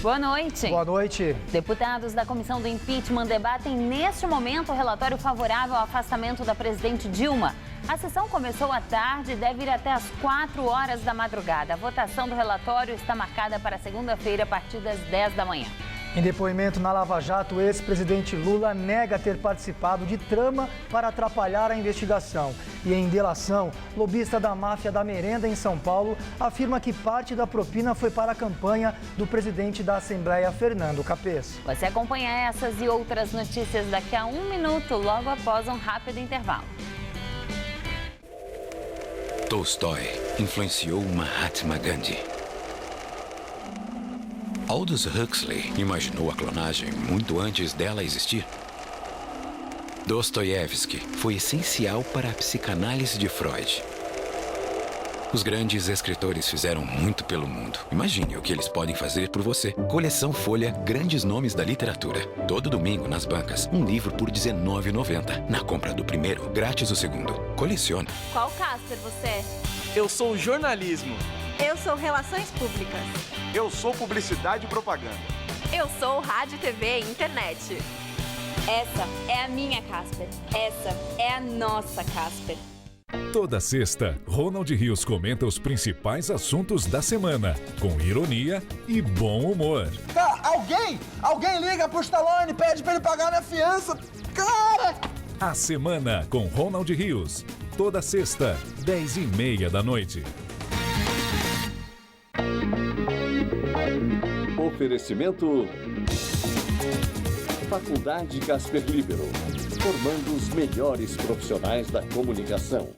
Boa noite. Boa noite. Deputados da comissão do impeachment debatem neste momento o relatório favorável ao afastamento da presidente Dilma. A sessão começou à tarde e deve ir até às 4 horas da madrugada. A votação do relatório está marcada para segunda-feira, a partir das 10 da manhã. Em depoimento na Lava Jato, o ex-presidente Lula nega ter participado de trama para atrapalhar a investigação. E em delação, lobista da máfia da merenda em São Paulo afirma que parte da propina foi para a campanha do presidente da Assembleia, Fernando Capês. Você acompanha essas e outras notícias daqui a 1 minuto, logo após um rápido intervalo. Tolstói influenciou Mahatma Gandhi. Aldous Huxley imaginou a clonagem muito antes dela existir. Dostoiévski foi essencial para a psicanálise de Freud. Os grandes escritores fizeram muito pelo mundo. Imagine o que eles podem fazer por você. Coleção Folha, grandes nomes da literatura. Todo domingo nas bancas, um livro por R$19,90. Na compra do primeiro, grátis o segundo. Colecione. Qual Casper você é? Eu sou jornalismo. Eu sou Relações Públicas. Eu sou Publicidade e Propaganda. Eu sou Rádio, TV e Internet. Essa é a minha Casper. Essa é a nossa Casper. Toda sexta, Ronald Rios comenta os principais assuntos da semana, com ironia e bom humor. Tá, alguém liga pro Stallone e pede pra ele pagar minha fiança. Cara! A Semana com Ronald Rios. Toda sexta, 10h30 da noite. Oferecimento Faculdade Casper Libero, formando os melhores profissionais da comunicação.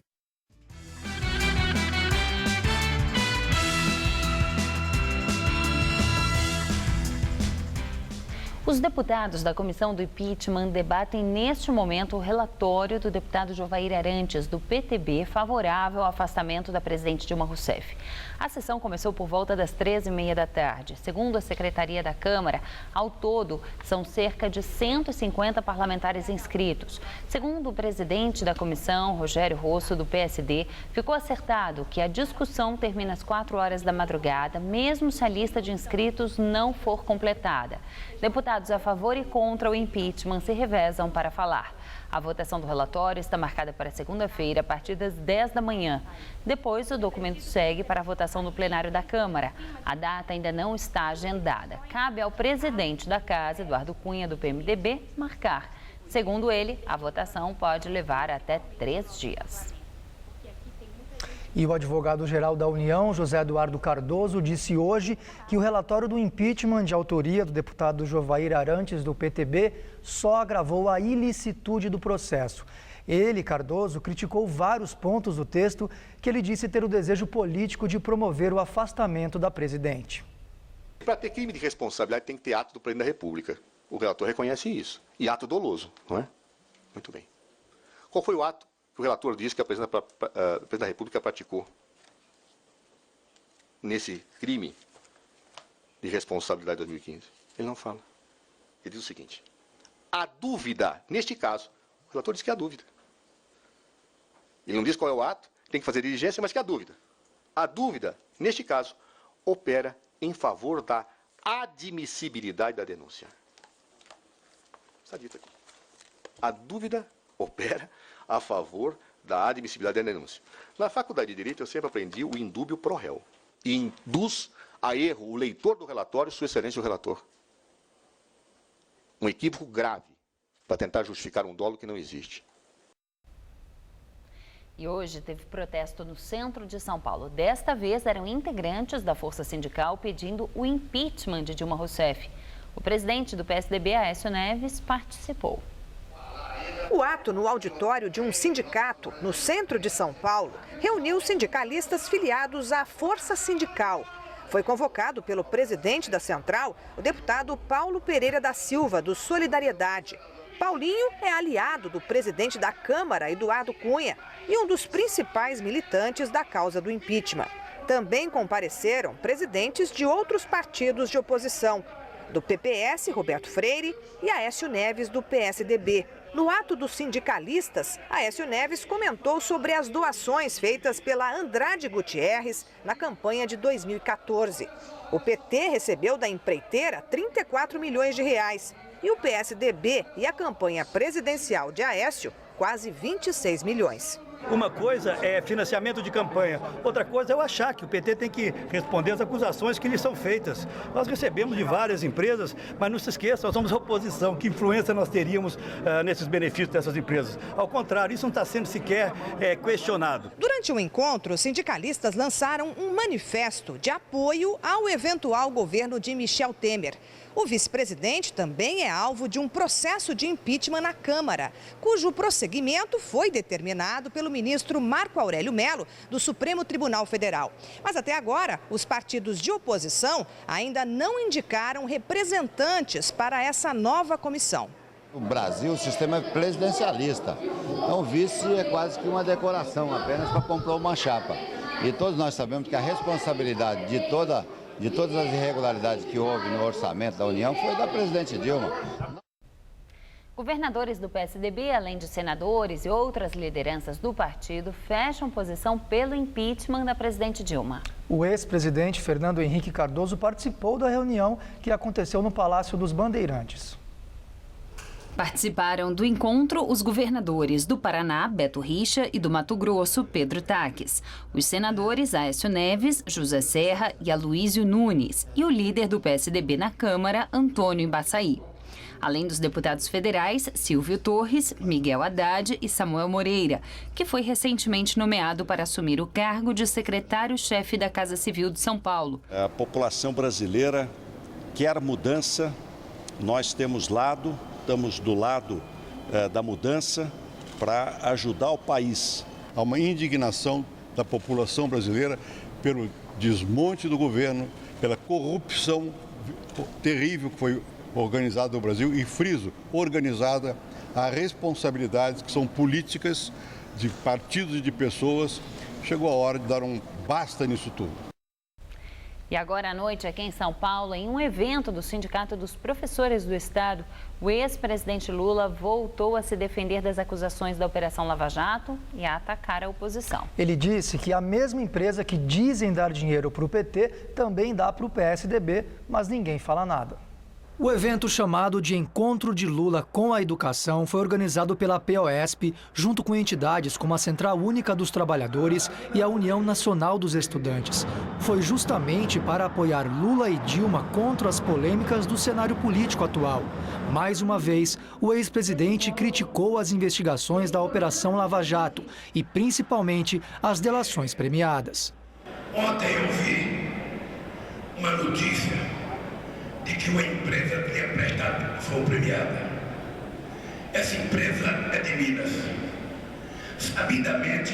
Os deputados da comissão do impeachment debatem neste momento o relatório do deputado Jovair Arantes, do PTB, favorável ao afastamento da presidente Dilma Rousseff. A sessão começou por volta das 13h30 da tarde. Segundo a Secretaria da Câmara, ao todo, são cerca de 150 parlamentares inscritos. Segundo o presidente da comissão, Rogério Rosso, do PSD, ficou acertado que a discussão termina às 4 horas da madrugada, mesmo se a lista de inscritos não for completada. Deputados a favor e contra o impeachment se revezam para falar. A votação do relatório está marcada para segunda-feira, a partir das 10 da manhã. Depois, o documento segue para a votação no plenário da Câmara. A data ainda não está agendada. Cabe ao presidente da Casa, Eduardo Cunha, do PMDB, marcar. Segundo ele, a votação pode levar até 3 dias. E o advogado-geral da União, José Eduardo Cardoso, disse hoje que o relatório do impeachment de autoria do deputado Jovair Arantes, do PTB, só agravou a ilicitude do processo. Ele, Cardoso, criticou vários pontos do texto que ele disse ter o desejo político de promover o afastamento da presidente. Para ter crime de responsabilidade tem que ter ato do presidente da República. O relator reconhece isso. E ato doloso, não é? Muito bem. Qual foi o ato que o relator disse que a presidente da República praticou nesse crime de responsabilidade de 2015? Ele não fala. Ele diz o seguinte: a dúvida, neste caso, o relator diz que há dúvida. Ele não diz qual é o ato, tem que fazer diligência, mas que há dúvida. A dúvida, neste caso, opera em favor da admissibilidade da denúncia. Está dito aqui. A dúvida opera a favor da admissibilidade da denúncia. Na faculdade de Direito, eu sempre aprendi o indúbio pro réu. E induz a erro o leitor do relatório, Sua Excelência o relator. Um equívoco grave para tentar justificar um dolo que não existe. E hoje teve protesto no centro de São Paulo. Desta vez eram integrantes da Força Sindical pedindo o impeachment de Dilma Rousseff. O presidente do PSDB, Aécio Neves, participou. O ato no auditório de um sindicato no centro de São Paulo reuniu sindicalistas filiados à Força Sindical. Foi convocado pelo presidente da central, o deputado Paulo Pereira da Silva, do Solidariedade. Paulinho é aliado do presidente da Câmara, Eduardo Cunha, e um dos principais militantes da causa do impeachment. Também compareceram presidentes de outros partidos de oposição, do PPS, Roberto Freire, e Aécio Neves, do PSDB. No ato dos sindicalistas, Aécio Neves comentou sobre as doações feitas pela Andrade Gutierrez na campanha de 2014. O PT recebeu da empreiteira 34 milhões de reais e o PSDB e a campanha presidencial de Aécio quase 26 milhões. Uma coisa é financiamento de campanha, outra coisa é eu achar que o PT tem que responder às acusações que lhe são feitas. Nós recebemos de várias empresas, mas não se esqueça, nós somos oposição. Que influência nós teríamos nesses benefícios dessas empresas? Ao contrário, isso não está sendo sequer questionado. Durante o encontro, os sindicalistas lançaram um manifesto de apoio ao eventual governo de Michel Temer. O vice-presidente também é alvo de um processo de impeachment na Câmara, cujo prosseguimento foi determinado pelo ministro Marco Aurélio Mello, do Supremo Tribunal Federal. Mas até agora, os partidos de oposição ainda não indicaram representantes para essa nova comissão. No Brasil, o sistema é presidencialista. Então, o vice é quase que uma decoração, apenas para comprar uma chapa. E todos nós sabemos que a responsabilidade de todas as irregularidades que houve no orçamento da União foi da presidente Dilma. Governadores do PSDB, além de senadores e outras lideranças do partido, fecham posição pelo impeachment da presidente Dilma. O ex-presidente Fernando Henrique Cardoso participou da reunião que aconteceu no Palácio dos Bandeirantes. Participaram do encontro os governadores do Paraná, Beto Richa, e do Mato Grosso, Pedro Taques, os senadores Aécio Neves, José Serra e Aloísio Nunes e o líder do PSDB na Câmara, Antônio Embaçaí. Além dos deputados federais, Silvio Torres, Miguel Haddad e Samuel Moreira, que foi recentemente nomeado para assumir o cargo de secretário-chefe da Casa Civil de São Paulo. A população brasileira quer mudança, nós estamos do lado da mudança para ajudar o país. Há uma indignação da população brasileira pelo desmonte do governo, pela corrupção terrível que foi organizada no Brasil e, friso, organizada. Há responsabilidades que são políticas de partidos e de pessoas. Chegou a hora de dar um basta nisso tudo. E agora à noite, aqui em São Paulo, em um evento do Sindicato dos Professores do Estado, o ex-presidente Lula voltou a se defender das acusações da Operação Lava Jato e a atacar a oposição. Ele disse que a mesma empresa que dizem dar dinheiro para o PT também dá para o PSDB, mas ninguém fala nada. O evento chamado de Encontro de Lula com a Educação foi organizado pela POSP, junto com entidades como a Central Única dos Trabalhadores e a União Nacional dos Estudantes. Foi justamente para apoiar Lula e Dilma contra as polêmicas do cenário político atual. Mais uma vez, o ex-presidente criticou as investigações da Operação Lava Jato e, principalmente, as delações premiadas. Ontem eu vi uma notícia de que uma empresa tinha prestado, foi premiada. Essa empresa é de Minas. Sabidamente,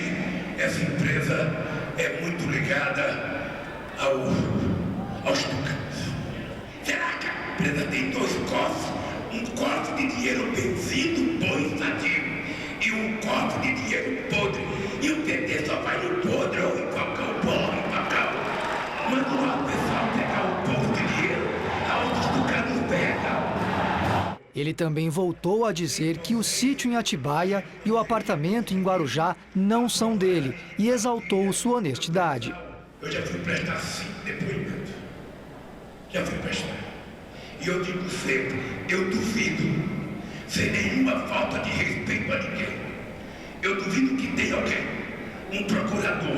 essa empresa é muito ligada aos tucanos. Será que a empresa tem dois cofres? Um cofre de dinheiro vencido, bom e sadio, e um cofre de dinheiro podre? E o PT só vai no podre ou em qualquer bom, em qualquer. Manda lá o pessoal pegar o povo de dinheiro. Ele também voltou a dizer que o sítio em Atibaia e o apartamento em Guarujá não são dele e exaltou sua honestidade. Eu já fui prestar 5 depoimentos. Já fui prestar. E eu digo sempre, eu duvido, sem nenhuma falta de respeito a ninguém, eu duvido que tenha alguém, um procurador,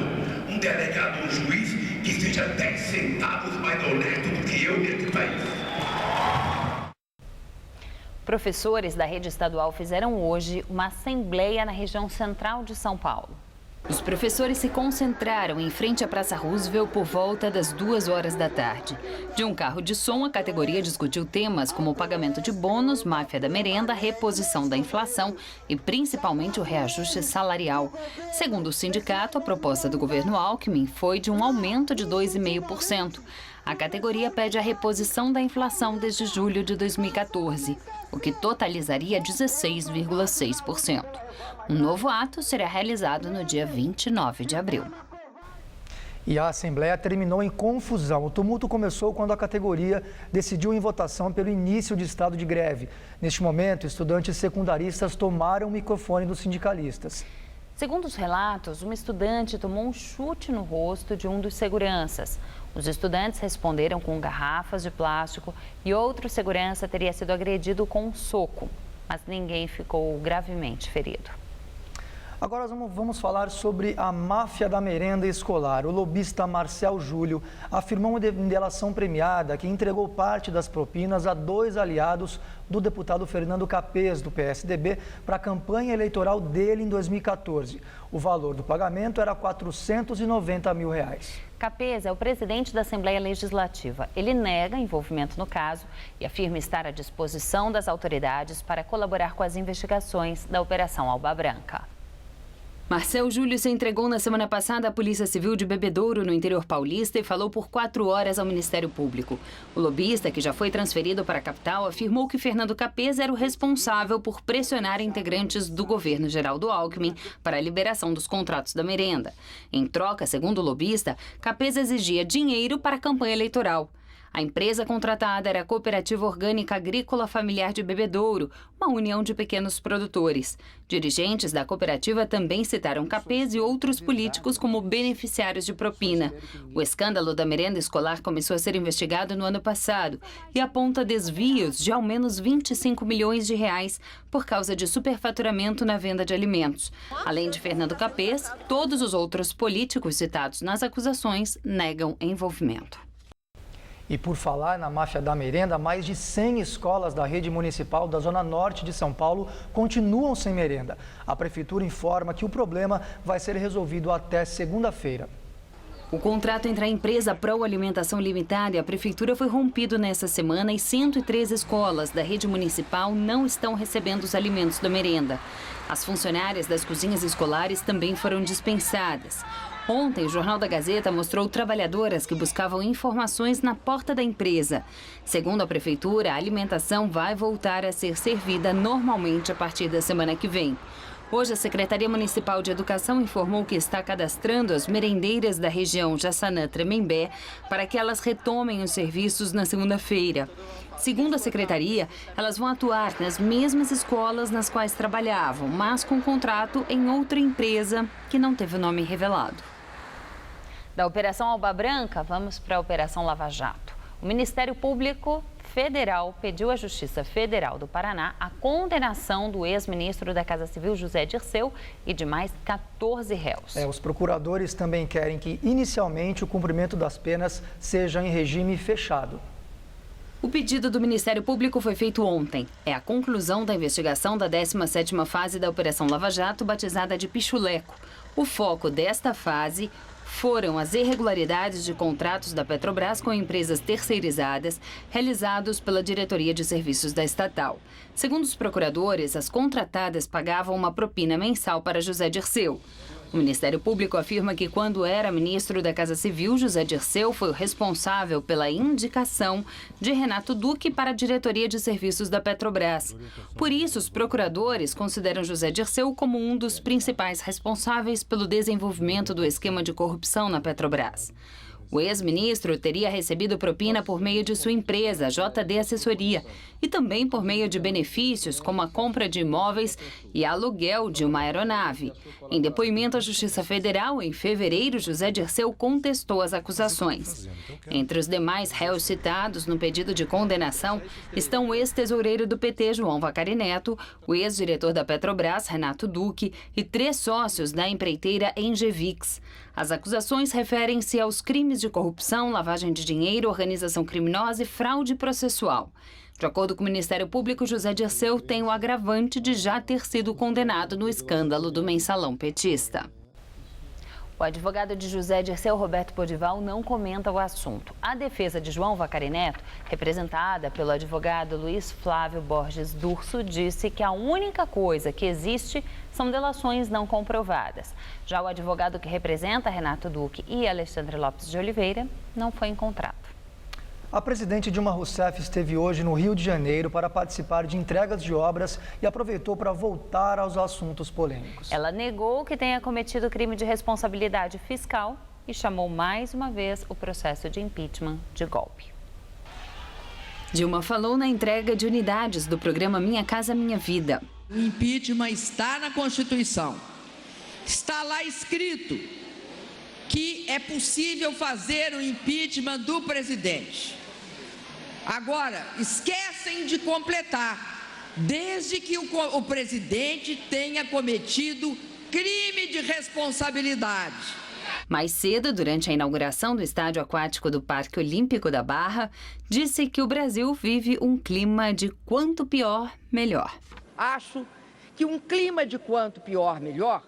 um delegado, um juiz, que seja 10 centavos mais honesto do que eu nesse país. Professores da rede estadual fizeram hoje uma assembleia na região central de São Paulo. Os professores se concentraram em frente à Praça Roosevelt por volta das 2 horas da tarde. De um carro de som, a categoria discutiu temas como o pagamento de bônus, máfia da merenda, reposição da inflação e principalmente o reajuste salarial. Segundo o sindicato, a proposta do governo Alckmin foi de um aumento de 2,5%. A categoria pede a reposição da inflação desde julho de 2014, o que totalizaria 16,6%. Um novo ato será realizado no dia 29 de abril. E a Assembleia terminou em confusão. O tumulto começou quando a categoria decidiu em votação pelo início de estado de greve. Neste momento, estudantes secundaristas tomaram o microfone dos sindicalistas. Segundo os relatos, uma estudante tomou um chute no rosto de um dos seguranças. Os estudantes responderam com garrafas de plástico e outro segurança teria sido agredido com um soco, mas ninguém ficou gravemente ferido. Agora vamos falar sobre a máfia da merenda escolar. O lobista Marcel Júlio afirmou em delação premiada que entregou parte das propinas a 2 aliados do deputado Fernando Capês, do PSDB, para a campanha eleitoral dele em 2014. O valor do pagamento era R$ 490 mil. Capês é o presidente da Assembleia Legislativa. Ele nega envolvimento no caso e afirma estar à disposição das autoridades para colaborar com as investigações da Operação Alba Branca. Marcel Júlio se entregou na semana passada à Polícia Civil de Bebedouro, no interior paulista, e falou por 4 horas ao Ministério Público. O lobista, que já foi transferido para a capital, afirmou que Fernando Capês era o responsável por pressionar integrantes do governo Geraldo Alckmin para a liberação dos contratos da merenda. Em troca, segundo o lobista, Capês exigia dinheiro para a campanha eleitoral. A empresa contratada era a Cooperativa Orgânica Agrícola Familiar de Bebedouro, uma união de pequenos produtores. Dirigentes da cooperativa também citaram Capês e outros políticos como beneficiários de propina. O escândalo da merenda escolar começou a ser investigado no ano passado e aponta desvios de ao menos 25 milhões de reais por causa de superfaturamento na venda de alimentos. Além de Fernando Capês, todos os outros políticos citados nas acusações negam envolvimento. E por falar na máfia da merenda, mais de 100 escolas da rede municipal da Zona Norte de São Paulo continuam sem merenda. A prefeitura informa que o problema vai ser resolvido até segunda-feira. O contrato entre a empresa Pro Alimentação Limitada e a prefeitura foi rompido nesta semana e 103 escolas da rede municipal não estão recebendo os alimentos da merenda. As funcionárias das cozinhas escolares também foram dispensadas. Ontem, o Jornal da Gazeta mostrou trabalhadoras que buscavam informações na porta da empresa. Segundo a prefeitura, a alimentação vai voltar a ser servida normalmente a partir da semana que vem. Hoje, a Secretaria Municipal de Educação informou que está cadastrando as merendeiras da região Jaçanã-Tremembé para que elas retomem os serviços na segunda-feira. Segundo a Secretaria, elas vão atuar nas mesmas escolas nas quais trabalhavam, mas com contrato em outra empresa que não teve o nome revelado. Da Operação Alba Branca, vamos para a Operação Lava Jato. O Ministério Público Federal pediu à Justiça Federal do Paraná a condenação do ex-ministro da Casa Civil, José Dirceu, e de mais 14 réus. Os procuradores também querem que, inicialmente, o cumprimento das penas seja em regime fechado. O pedido do Ministério Público foi feito ontem. É a conclusão da investigação da 17ª fase da Operação Lava Jato, batizada de Pichuleco. O foco desta fase foram as irregularidades de contratos da Petrobras com empresas terceirizadas realizados pela Diretoria de Serviços da estatal. Segundo os procuradores, as contratadas pagavam uma propina mensal para José Dirceu. O Ministério Público afirma que, quando era ministro da Casa Civil, José Dirceu foi o responsável pela indicação de Renato Duque para a Diretoria de Serviços da Petrobras. Por isso, os procuradores consideram José Dirceu como um dos principais responsáveis pelo desenvolvimento do esquema de corrupção na Petrobras. O ex-ministro teria recebido propina por meio de sua empresa, JD Assessoria, e também por meio de benefícios como a compra de imóveis e aluguel de uma aeronave. Em depoimento à Justiça Federal, em fevereiro, José Dirceu contestou as acusações. Entre os demais réus citados no pedido de condenação estão o ex-tesoureiro do PT, João Vacari Neto, o ex-diretor da Petrobras, Renato Duque, e 3 sócios da empreiteira Engevix. As acusações referem-se aos crimes de corrupção, lavagem de dinheiro, organização criminosa e fraude processual. De acordo com o Ministério Público, José Dirceu tem o agravante de já ter sido condenado no escândalo do mensalão petista. O advogado de José Dirceu, Roberto Podival, não comenta o assunto. A defesa de João Vacari Neto, representada pelo advogado Luiz Flávio Borges Durso, disse que a única coisa que existe são delações não comprovadas. Já o advogado que representa Renato Duque e Alexandre Lopes de Oliveira não foi encontrado. A presidente Dilma Rousseff esteve hoje no Rio de Janeiro para participar de entregas de obras e aproveitou para voltar aos assuntos polêmicos. Ela negou que tenha cometido crime de responsabilidade fiscal e chamou mais uma vez o processo de impeachment de golpe. Dilma falou na entrega de unidades do programa Minha Casa Minha Vida. O impeachment está na Constituição. Está lá escrito que é possível fazer o impeachment do presidente. Agora, esquecem de completar, desde que o presidente tenha cometido crime de responsabilidade. Mais cedo, durante a inauguração do estádio aquático do Parque Olímpico da Barra, disse que o Brasil vive um clima de quanto pior, melhor. Acho que um clima de quanto pior, melhor,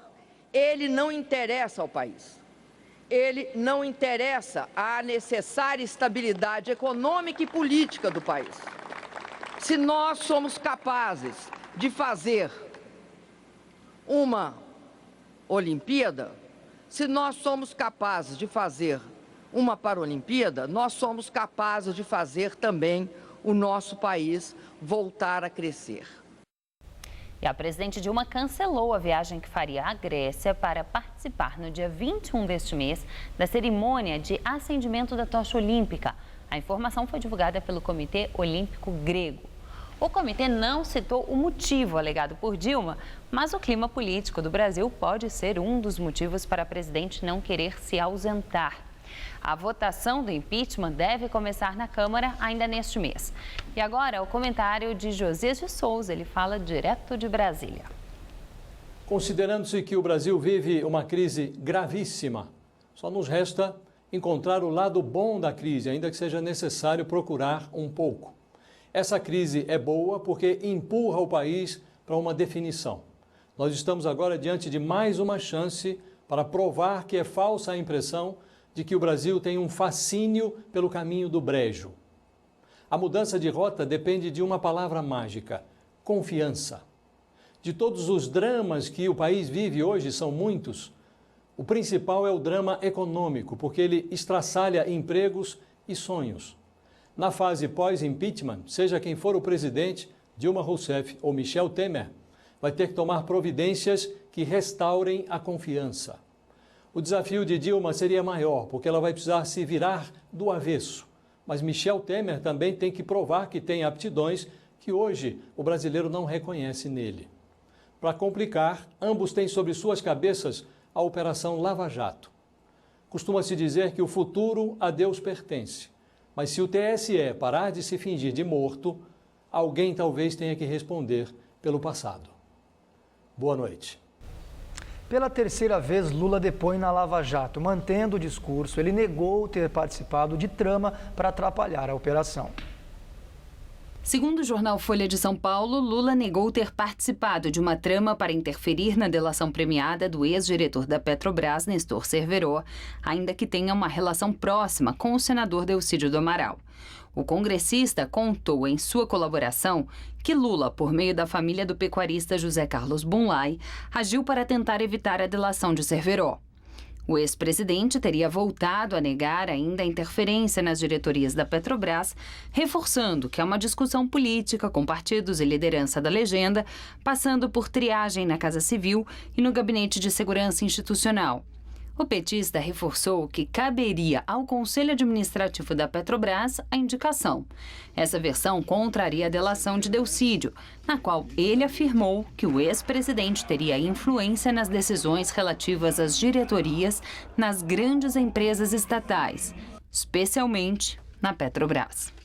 ele não interessa ao país. Ele não interessa à necessária estabilidade econômica e política do país. Se nós somos capazes de fazer uma Olimpíada, se nós somos capazes de fazer uma Paralimpíada, nós somos capazes de fazer também o nosso país voltar a crescer. E a presidente Dilma cancelou a viagem que faria à Grécia para participar no dia 21 deste mês da cerimônia de acendimento da tocha olímpica. A informação foi divulgada pelo Comitê Olímpico Grego. O comitê não citou o motivo alegado por Dilma, mas o clima político do Brasil pode ser um dos motivos para a presidente não querer se ausentar. A votação do impeachment deve começar na Câmara ainda neste mês. E agora, o comentário de Josias de Souza, ele fala direto de Brasília. Considerando-se que o Brasil vive uma crise gravíssima, só nos resta encontrar o lado bom da crise, ainda que seja necessário procurar um pouco. Essa crise é boa porque empurra o país para uma definição. Nós estamos agora diante de mais uma chance para provar que é falsa a impressão de que o Brasil tem um fascínio pelo caminho do brejo. A mudança de rota depende de uma palavra mágica: confiança. De todos os dramas que o país vive hoje, são muitos, o principal é o drama econômico, porque ele estraçalha empregos e sonhos. Na fase pós-impeachment, seja quem for o presidente, Dilma Rousseff ou Michel Temer, vai ter que tomar providências que restaurem a confiança. O desafio de Dilma seria maior, porque ela vai precisar se virar do avesso. Mas Michel Temer também tem que provar que tem aptidões que hoje o brasileiro não reconhece nele. Para complicar, ambos têm sobre suas cabeças a Operação Lava Jato. Costuma-se dizer que o futuro a Deus pertence. Mas se o TSE parar de se fingir de morto, alguém talvez tenha que responder pelo passado. Boa noite. Pela terceira vez, Lula depõe na Lava Jato. Mantendo o discurso, ele negou ter participado de trama para atrapalhar a operação. Segundo o jornal Folha de São Paulo, Lula negou ter participado de uma trama para interferir na delação premiada do ex-diretor da Petrobras, Nestor Cerveró, ainda que tenha uma relação próxima com o senador Delcídio do Amaral. O congressista contou em sua colaboração que Lula, por meio da família do pecuarista José Carlos Bunlai, agiu para tentar evitar a delação de Cerveró. O ex-presidente teria voltado a negar ainda a interferência nas diretorias da Petrobras, reforçando que é uma discussão política com partidos e liderança da legenda, passando por triagem na Casa Civil e no Gabinete de Segurança Institucional. O petista reforçou que caberia ao Conselho Administrativo da Petrobras a indicação. Essa versão contraria a delação de Delcídio, na qual ele afirmou que o ex-presidente teria influência nas decisões relativas às diretorias nas grandes empresas estatais, especialmente na Petrobras.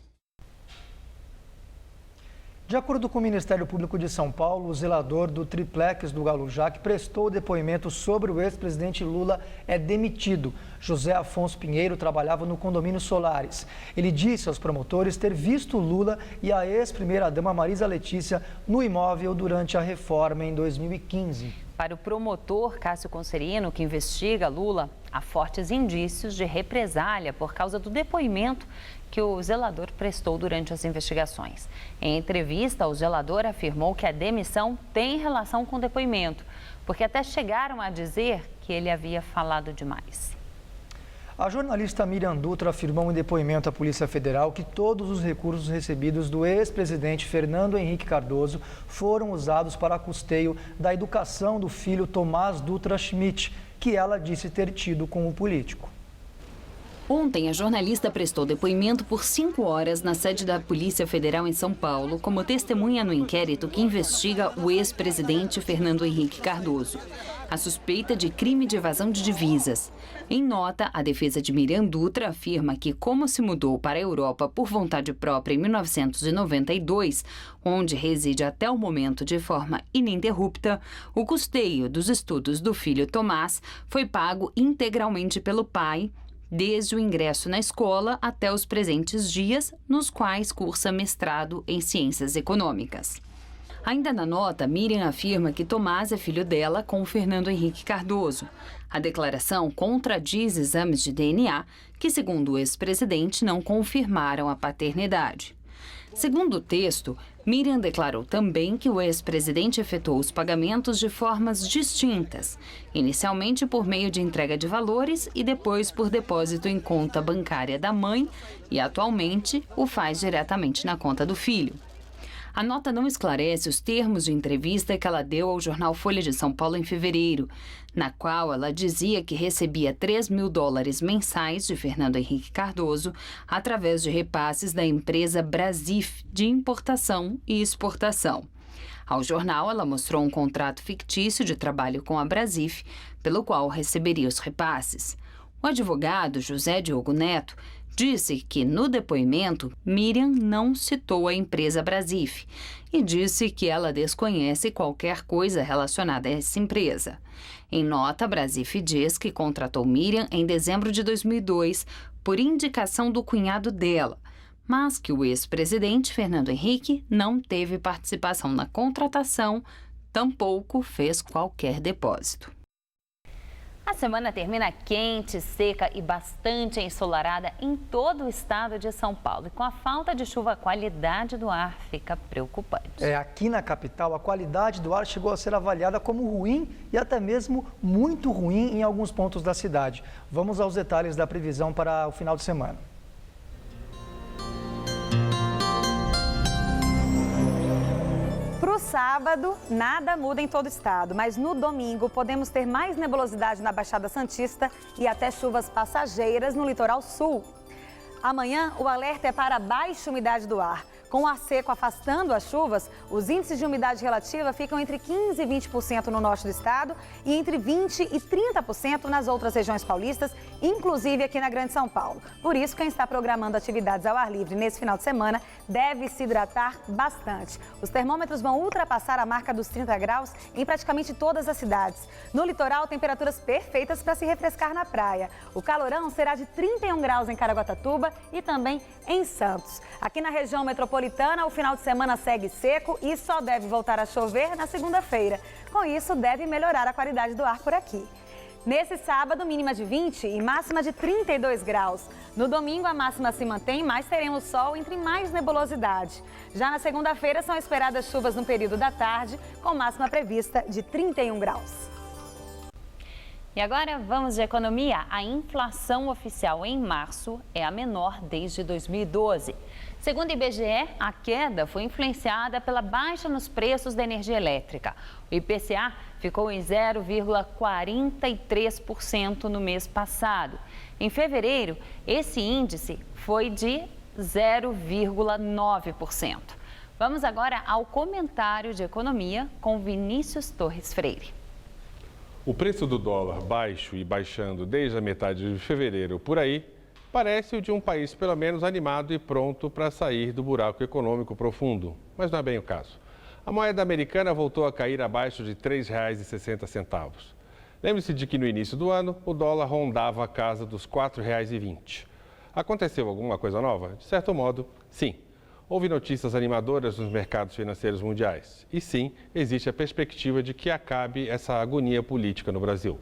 De acordo com o Ministério Público de São Paulo, o zelador do triplex do Guarujá, que prestou depoimento sobre o ex-presidente Lula, é demitido. José Afonso Pinheiro trabalhava no condomínio Solares. Ele disse aos promotores ter visto Lula e a ex-primeira-dama Marisa Letícia no imóvel durante a reforma em 2015. Para o promotor Cássio Concerino, que investiga Lula, há fortes indícios de represália por causa do depoimento que o zelador prestou durante as investigações. Em entrevista, o zelador afirmou que a demissão tem relação com o depoimento, porque até chegaram a dizer que ele havia falado demais. A jornalista Miriam Dutra afirmou em depoimento à Polícia Federal que todos os recursos recebidos do ex-presidente Fernando Henrique Cardoso foram usados para custeio da educação do filho Tomás Dutra Schmidt, que ela disse ter tido com o político. Ontem, a jornalista prestou depoimento por 5 horas na sede da Polícia Federal em São Paulo, como testemunha no inquérito que investiga o ex-presidente Fernando Henrique Cardoso. A suspeita de crime de evasão de divisas. Em nota, a defesa de Miriam Dutra afirma que, como se mudou para a Europa por vontade própria em 1992, onde reside até o momento de forma ininterrupta, o custeio dos estudos do filho Tomás foi pago integralmente pelo pai, desde o ingresso na escola até os presentes dias nos quais cursa mestrado em Ciências Econômicas. Ainda na nota, Miriam afirma que Tomás é filho dela com Fernando Henrique Cardoso. A declaração contradiz exames de DNA que, segundo o ex-presidente, não confirmaram a paternidade. Segundo o texto, Miriam declarou também que o ex-presidente efetuou os pagamentos de formas distintas, inicialmente por meio de entrega de valores e depois por depósito em conta bancária da mãe e, atualmente, o faz diretamente na conta do filho. A nota não esclarece os termos de entrevista que ela deu ao jornal Folha de São Paulo em fevereiro, na qual ela dizia que recebia $3.000 mensais de Fernando Henrique Cardoso através de repasses da empresa Brasif de importação e exportação. Ao jornal, ela mostrou um contrato fictício de trabalho com a Brasif, pelo qual receberia os repasses. O advogado José Diogo Neto disse que, no depoimento, Miriam não citou a empresa Brasif e disse que ela desconhece qualquer coisa relacionada a essa empresa. Em nota, a Brasif diz que contratou Miriam em dezembro de 2002 por indicação do cunhado dela, mas que o ex-presidente Fernando Henrique não teve participação na contratação, tampouco fez qualquer depósito. A semana termina quente, seca e bastante ensolarada em todo o estado de São Paulo. E com a falta de chuva, a qualidade do ar fica preocupante. Aqui na capital, a qualidade do ar chegou a ser avaliada como ruim e até mesmo muito ruim em alguns pontos da cidade. Vamos aos detalhes da previsão para o final de semana. Para o sábado, nada muda em todo o estado, mas no domingo podemos ter mais nebulosidade na Baixada Santista e até chuvas passageiras no litoral sul. Amanhã, o alerta é para baixa umidade do ar. Com o ar seco afastando as chuvas, os índices de umidade relativa ficam entre 15% e 20% no norte do estado e entre 20% e 30% nas outras regiões paulistas, inclusive aqui na Grande São Paulo. Por isso, quem está programando atividades ao ar livre nesse final de semana deve se hidratar bastante. Os termômetros vão ultrapassar a marca dos 30 graus em praticamente todas as cidades. No litoral, temperaturas perfeitas para se refrescar na praia. O calorão será de 31 graus em Caraguatatuba e também em Santos. Aqui na região metropolitana, o final de semana segue seco e só deve voltar a chover na segunda-feira. Com isso, deve melhorar a qualidade do ar por aqui. Nesse sábado, mínima de 20 e máxima de 32 graus. No domingo, a máxima se mantém, mas teremos sol entre mais nebulosidade. Já na segunda-feira, são esperadas chuvas no período da tarde, com máxima prevista de 31 graus. E agora vamos de economia. A inflação oficial em março é a menor desde 2012. Segundo o IBGE, a queda foi influenciada pela baixa nos preços da energia elétrica. O IPCA ficou em 0,43% no mês passado. Em fevereiro, esse índice foi de 0,9%. Vamos agora ao comentário de economia com Vinícius Torres Freire. O preço do dólar baixo e baixando desde a metade de fevereiro por aí, parece o de um país pelo menos animado e pronto para sair do buraco econômico profundo. Mas não é bem o caso. A moeda americana voltou a cair abaixo de R$ 3,60. Lembre-se de que no início do ano o dólar rondava a casa dos R$ 4,20. Aconteceu alguma coisa nova? De certo modo, sim. Houve notícias animadoras nos mercados financeiros mundiais. E sim, existe a perspectiva de que acabe essa agonia política no Brasil.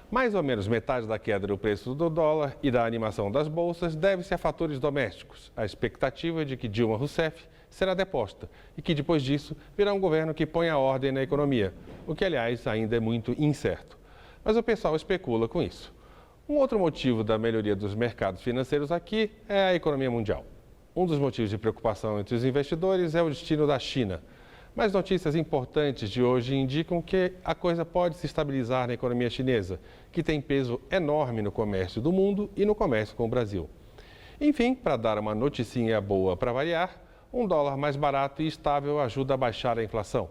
Mais ou menos metade da queda do preço do dólar e da animação das bolsas deve-se a fatores domésticos. A expectativa de que Dilma Rousseff será deposta e que depois disso virá um governo que ponha ordem na economia, o que, aliás, ainda é muito incerto. Mas o pessoal especula com isso. Um outro motivo da melhoria dos mercados financeiros aqui é a economia mundial. Um dos motivos de preocupação entre os investidores é o destino da China. Mas notícias importantes de hoje indicam que a coisa pode se estabilizar na economia chinesa, que tem peso enorme no comércio do mundo e no comércio com o Brasil. Enfim, para dar uma noticinha boa para variar, um dólar mais barato e estável ajuda a baixar a inflação.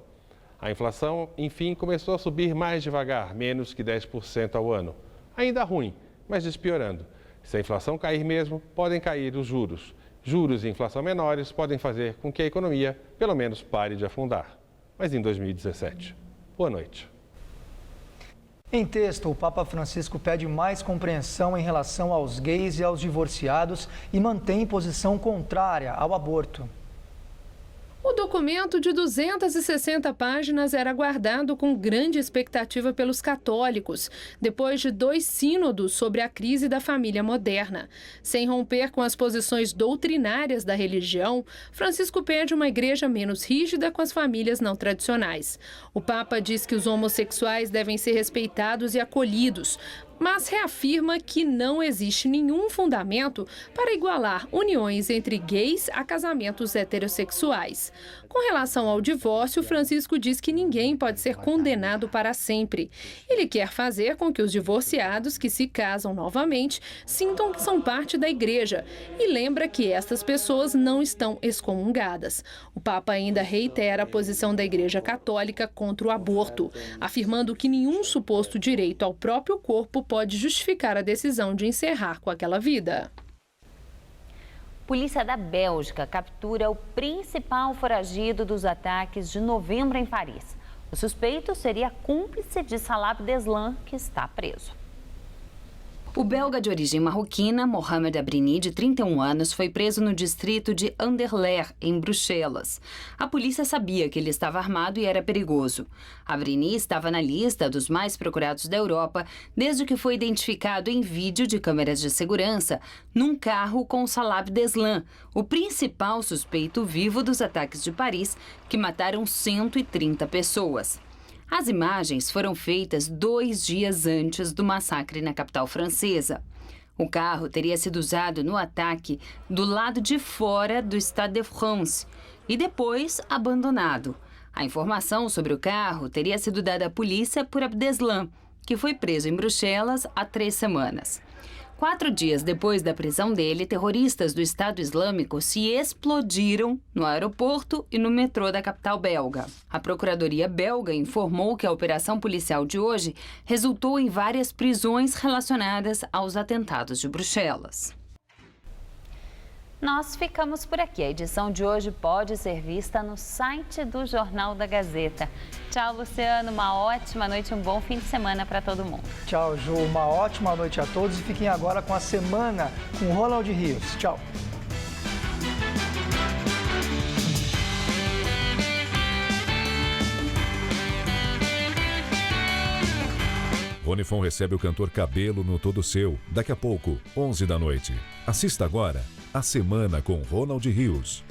A inflação, enfim, começou a subir mais devagar, menos que 10% ao ano. Ainda ruim, mas despiorando. Se a inflação cair mesmo, podem cair os juros. Juros e inflação menores podem fazer com que a economia, pelo menos, pare de afundar. Mas em 2017. Boa noite. Em texto, o Papa Francisco pede mais compreensão em relação aos gays e aos divorciados e mantém posição contrária ao aborto. O documento de 260 páginas era aguardado com grande expectativa pelos católicos, depois de 2 sínodos sobre a crise da família moderna. Sem romper com as posições doutrinárias da religião, Francisco pede uma igreja menos rígida com as famílias não tradicionais. O Papa diz que os homossexuais devem ser respeitados e acolhidos, mas reafirma que não existe nenhum fundamento para igualar uniões entre gays a casamentos heterossexuais. Com relação ao divórcio, Francisco diz que ninguém pode ser condenado para sempre. Ele quer fazer com que os divorciados que se casam novamente sintam que são parte da igreja e lembra que estas pessoas não estão excomungadas. O Papa ainda reitera a posição da Igreja Católica contra o aborto, afirmando que nenhum suposto direito ao próprio corpo pode justificar a decisão de encerrar com aquela vida. Polícia da Bélgica captura o principal foragido dos ataques de novembro em Paris. O suspeito seria cúmplice de Salah Abdeslam, que está preso. O belga de origem marroquina, Mohamed Abrini, de 31 anos, foi preso no distrito de Anderlecht, em Bruxelas. A polícia sabia que ele estava armado e era perigoso. Abrini estava na lista dos mais procurados da Europa desde que foi identificado em vídeo de câmeras de segurança num carro com Salah Abdeslam, o principal suspeito vivo dos ataques de Paris, que mataram 130 pessoas. As imagens foram feitas 2 dias antes do massacre na capital francesa. O carro teria sido usado no ataque do lado de fora do Stade de France e depois abandonado. A informação sobre o carro teria sido dada à polícia por Abdeslam, que foi preso em Bruxelas há 3 semanas. 4 dias depois da prisão dele, terroristas do Estado Islâmico se explodiram no aeroporto e no metrô da capital belga. A Procuradoria belga informou que a operação policial de hoje resultou em várias prisões relacionadas aos atentados de Bruxelas. Nós ficamos por aqui. A edição de hoje pode ser vista no site do Jornal da Gazeta. Tchau, Luciano. Uma ótima noite e um bom fim de semana para todo mundo. Tchau, Ju. Uma ótima noite a todos e fiquem agora com a Semana com Ronald Rios. Tchau. Ronifon recebe o cantor Cabelo no Todo Seu, daqui a pouco, 11 da noite. Assista agora a Semana com Ronald Rios.